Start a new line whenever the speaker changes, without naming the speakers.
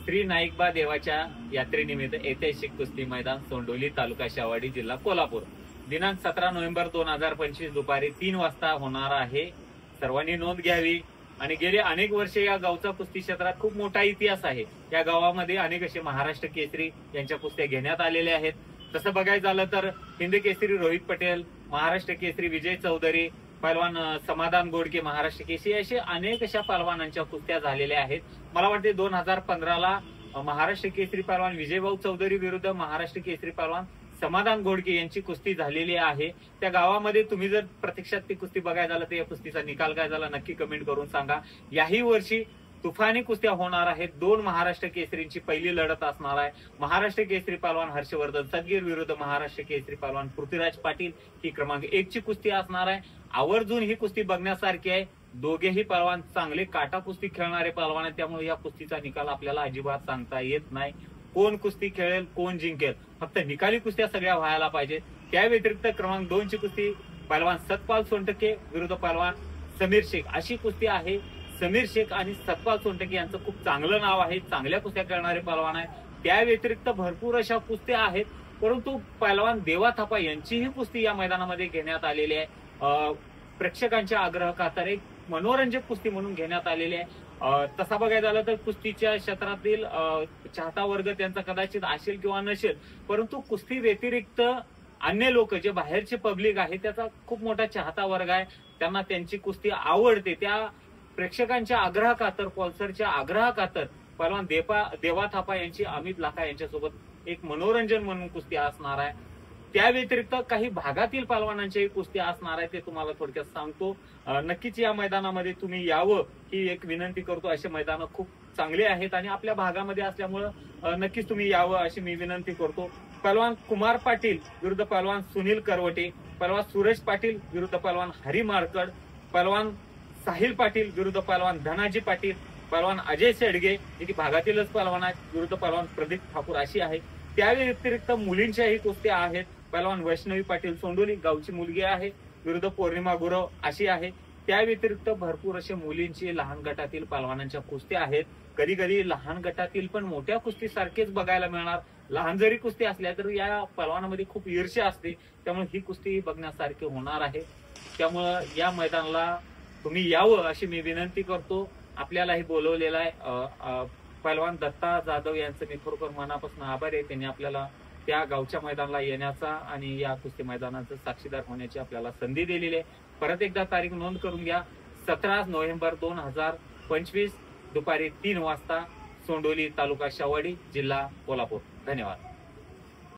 श्री नाईकबा देवाच्या यात्रेनिमित्त ऐतिहासिक कुस्ती मैदान सोंडोली, तालुका शेवाडी, जिल्हा कोल्हापूर, दिनांक 17 नोव्हेंबर 2025 दुपारी 3 वाजता होणार आहे। सर्वांनी नोंद घ्यावी। आणि गेली अनेक वर्षे या गावचा कुस्ती क्षेत्रात खूप मोठा इतिहास आहे। या गावामध्ये अनेक असे महाराष्ट्र केसरी यांच्या कुस्त्या घेण्यात आलेल्या आहेत। तसं बघायचं झालं तर हिंद केसरी रोहित पटेल, महाराष्ट्र केसरी विजय चौधरी, पहलवान समाधान गोडके, महाराष्ट्र केसरी, असे अनेक अशा पहलवानांच्या कुस्त्या झालेल्या आहेत। मला वाटते 2015ला महाराष्ट्र केसरी पहलवान विजयभाऊ चौधरी विरुद्ध महाराष्ट्र केसरी पहलवान समाधान गोडके यांची कुस्ती झालेली आहे। त्या गावामध्ये तुम्ही जर प्रत्यक्षात ती कुस्ती बघायला झालं तर या कुस्तीचा निकाल काय झाला नक्की कमेंट करून सांगा। याही वर्षी तुफानी कुस्त्या होणार आहेत। 2 महाराष्ट्र केसरींची पहिली लढत असणार आहे। महाराष्ट्र केसरी पहलवान हर्षवर्धन सदगीर विरुद्ध महाराष्ट्र केसरी पहलवान पृथ्वीराज पाटील ही क्रमांक 1 ची कुस्ती असणार आहे। आवर्जून ही कुस्ती बघण्यासारखी आहे। दोघेही पहलवान चांगले काटा कुस्ती खेळणारे पहलवान आहेत, त्यामुळे या कुस्तीचा निकाल आपल्याला अजिबात सांगता येत नाही। कोण कुस्ती खेळेल, कोण जिंकेल, फक्त निकाली कुस्त्या सगळ्या व्हायला पाहिजे। त्या व्यतिरिक्त क्रमांक 2 ची कुस्ती पहलवान सतपाल सोनटके विरुद्ध पहलवान समीर शेख अशी कुस्ती आहे। समीर शेख आणि सतपाल सोनटके यांचं खूप चांगलं नाव आहे, चांगल्या कुस्त्या खेळणारे पहलवान आहेत। त्या व्यतिरिक्त भरपूर अशा कुस्त्या आहेत, परंतु पहलवान देवा थापा यांचीही कुस्ती या मैदानामध्ये घेण्यात आलेली आहे। प्रेक्षकांच्या आग्रह खातर एक मनोरंजक कुस्ती म्हणून घेण्यात आलेली आहे। तसा बघायला झालं तर कुस्तीच्या क्षेत्रातील चाहता वर्ग त्यांचा कदाचित असेल किंवा नसेल, परंतु कुस्ती व्यतिरिक्त अन्य लोक जे बाहेरचे पब्लिक आहे त्याचा खूप मोठा चाहता वर्ग आहे। त्यांना त्यांची कुस्ती आवडते। त्या प्रेक्षकांच्या आग्रह खातर, पॉल्सरच्या आग्रह खातर पहलवान देवा थापा यांची अमित लाखा यांच्यासोबत एक मनोरंजन म्हणून कुस्ती असणार आहे। त्या व्यतिरिक्त काही भागातील पहलवानांची कुस्ती असणार आहे, ते तुम्हाला थोडक्यात सांगतो। नक्कीच या मैदानामध्ये तुम्ही यावं ही एक विनंती करतो। असे मैदान खूप चांगले आहेत आणि आपल्या भागामध्ये असल्यामुळे नक्कीच तुम्ही यावं अशी मी विनंती करतो। पहलवान कुमार पाटील विरुद्ध पहलवान सुनील करवटे, पहलवान सुरेश पाटील विरुद्ध पहलवान हरी मारकड, पहलवान साहिल पाटील विरुद्ध पहलवान धनाजी पाटील, पहलवान अजय शेडगे जी भागातीलच पहलवान आहेत विरुद्ध पहलवान प्रदीप ठाकूर अशी आहे। त्या व्यतिरिक्त मुलींच्याही कुस्त्या आहेत। पहलवान वैष्णवी पाटील सोंडोली गावची मुलगी आहे विरुद्ध पौर्णिमा गुरव अशी आहे। त्या व्यतिरिक्त भरपूर असे मुलींची लहान गटातील पहलवानांच्या कुस्त्या आहेत। कधी कधी लहान गटातील पण मोठ्या कुस्ती सारखेच बघायला मिळणार। लहान जरी कुस्ती असल्या तरी या पहलवानामध्ये खूप ईर्ष्या असते, त्यामुळे ही कुस्ती बघण्यासारखी होणार आहे। त्यामुळे या मैदानाला तुम्ही यावं अशी मी विनंती करतो। आपल्यालाही बोलवलेलं आहे। पहलवान दत्ता जाधव यांचं मी खरोखर मनापासून आभारी आहे। त्यांनी आपल्याला त्या गावच्या मैदानाला येण्याचा आणि या कुस्ती मैदानाचं साक्षीदार होण्याची आपल्याला संधी दिलेली आहे। परत एकदा तारीख नोंद करून घ्या, 17 नोव्हेंबर 2025 दुपारी 3 वाजता, सोंडोली, तालुका शेवाडी, जिल्हा कोल्हापूर। धन्यवाद।